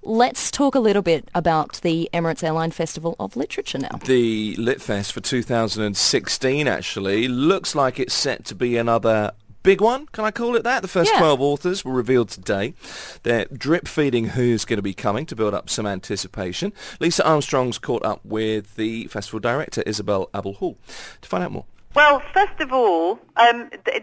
Let's talk a little bit about the Emirates Airline Festival of Literature now. The Litfest for 2016 actually looks like it's set to be another big one, can I call it that? The first 12 authors were revealed today. They're drip-feeding who's going to be coming to build up some anticipation. Lisa Armstrong's caught up with the festival director, Isobel Abulhoul, to find out more. Well, first of all,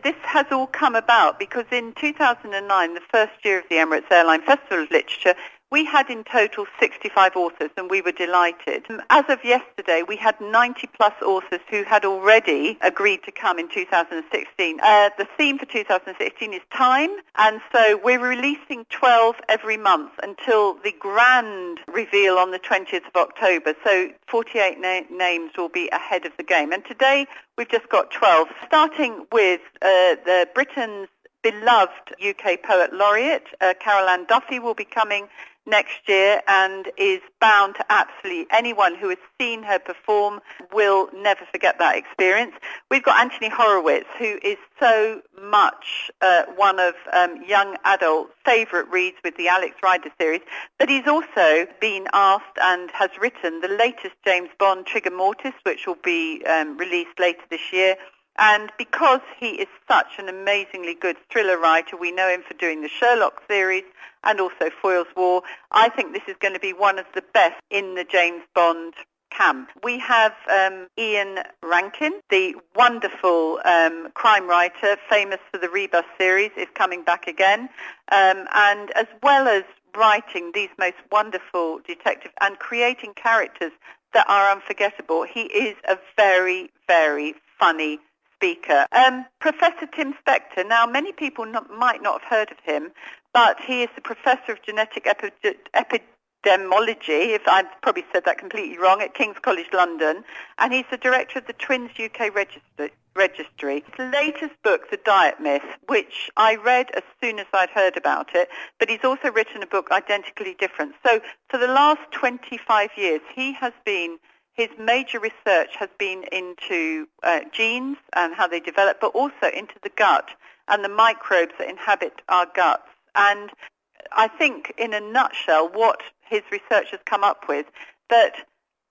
this has all come about because in 2009, the first year of the Emirates Airline Festival of Literature, we had in total 65 authors, and we were delighted. As of yesterday, we had 90-plus authors who had already agreed to come in 2016. The theme for 2016 is time, and so we're releasing 12 every month until the grand reveal on the 20th of October. So 48 names will be ahead of the game. And today, we've just got 12, starting with the Britain's beloved UK poet laureate, Carol Ann Duffy, will be coming next year and is bound to absolutely anyone who has seen her perform will never forget that experience. We've got Anthony Horowitz, who is so much one of young adult favourite reads with the Alex Rider series, but he's also been asked and has written the latest James Bond, Trigger Mortis, which will be released later this year. And because he is such an amazingly good thriller writer, we know him for doing the Sherlock series and also Foyle's War. I think this is going to be one of the best in the James Bond camp. We have Ian Rankin, the wonderful crime writer, famous for the Rebus series, is coming back again. And as well as writing these most wonderful detectives and creating characters that are unforgettable, he is a very, very funny speaker. Professor Tim Spector, now many people might not have heard of him, but he is the Professor of Genetic Epidemiology, if I've probably said that completely wrong, at King's College London, and he's the Director of the Twins UK Registry. His latest book, The Diet Myth, which I read as soon as I'd heard about it, but he's also written a book identically different. So for the last 25 years, his major research has been into genes and how they develop, but also into the gut and the microbes that inhabit our guts. And I think, in a nutshell, what his research has come up with, that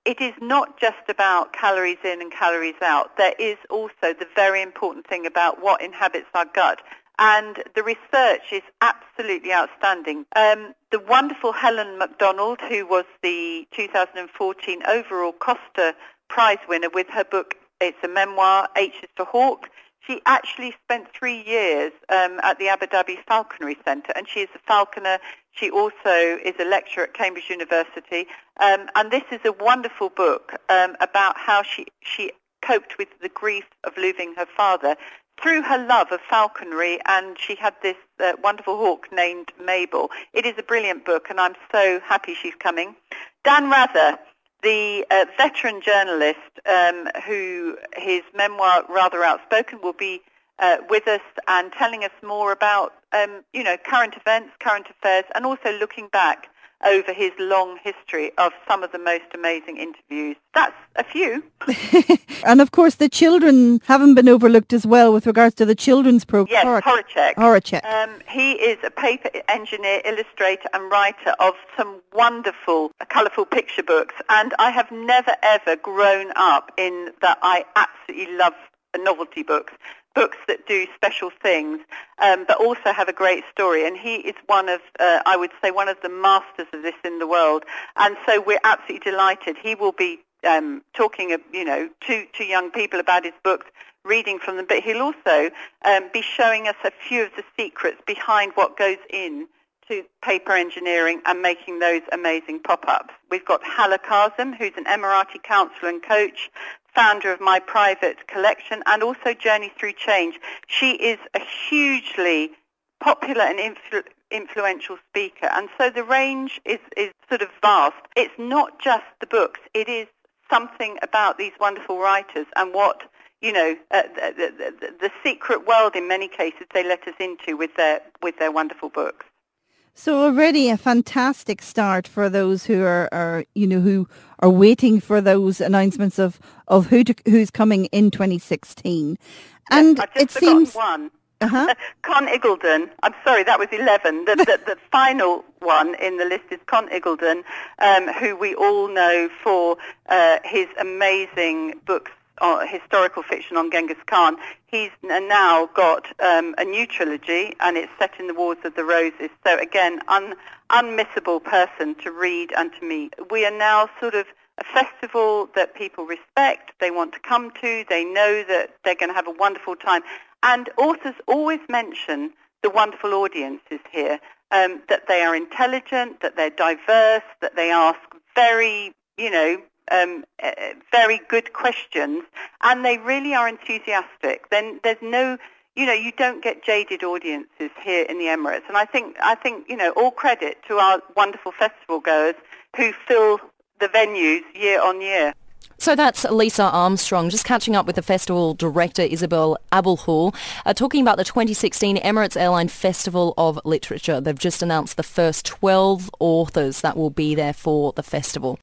it is not just about calories in and calories out. There is also the very important thing about what inhabits our gut. And the research is absolutely outstanding. The wonderful Helen MacDonald, who was the 2014 overall Costa Prize winner with her book, it's a memoir, H is for Hawk. She actually spent 3 years at the Abu Dhabi Falconry Centre, and she is a falconer. She also is a lecturer at Cambridge University. And this is a wonderful book about how she coped with the grief of losing her father through her love of falconry, and she had this wonderful hawk named Mabel. It is a brilliant book, and I'm so happy she's coming. Dan Rather, the veteran journalist who his memoir, Rather Outspoken, will be with us and telling us more about, current events, current affairs, and also looking back over his long history of some of the most amazing interviews. That's a few. And of course the children haven't been overlooked as well with regards to the children's program. Yes, Horacek. Horacek. He is a paper engineer, illustrator and writer of some wonderful, colourful picture books, and I have never ever grown up in that. I absolutely love novelty books that do special things, but also have a great story. And he is one of, I would say, one of the masters of this in the world. And so we're absolutely delighted. He will be talking, to young people about his books, reading from them. But he'll also be showing us a few of the secrets behind what goes in to paper engineering and making those amazing pop-ups. We've got Hala Kazem, who's an Emirati counsellor and coach, founder of My Private Collection, and also Journey Through Change. She is a hugely popular and influential speaker, and so the range is sort of vast. It's not just the books. It is something about these wonderful writers and what, the secret world in many cases they let us into with their wonderful books. So already a fantastic start for those who are waiting for those announcements of who's coming in 2016. And yes, it seems one. Con Iggulden. I'm sorry, that was 11. The final one in the list is Con Iggulden, who we all know for his amazing books, historical fiction on Genghis Khan. He's now got a new trilogy, and it's set in the Wars of the Roses. So again, unmissable person to read and to meet. We are now sort of a festival that people respect, they want to come to, they know that they're going to have a wonderful time. And authors always mention the wonderful audiences here, that they are intelligent, that they're diverse, that they ask very, very good questions, and they really are enthusiastic. Then there's no, you don't get jaded audiences here in the Emirates. And I think, all credit to our wonderful festival goers who fill the venues year on year. So that's Lisa Armstrong, just catching up with the festival director, Isobel Abulhoul, talking about the 2016 Emirates Airline Festival of Literature. They've just announced the first 12 authors that will be there for the festival.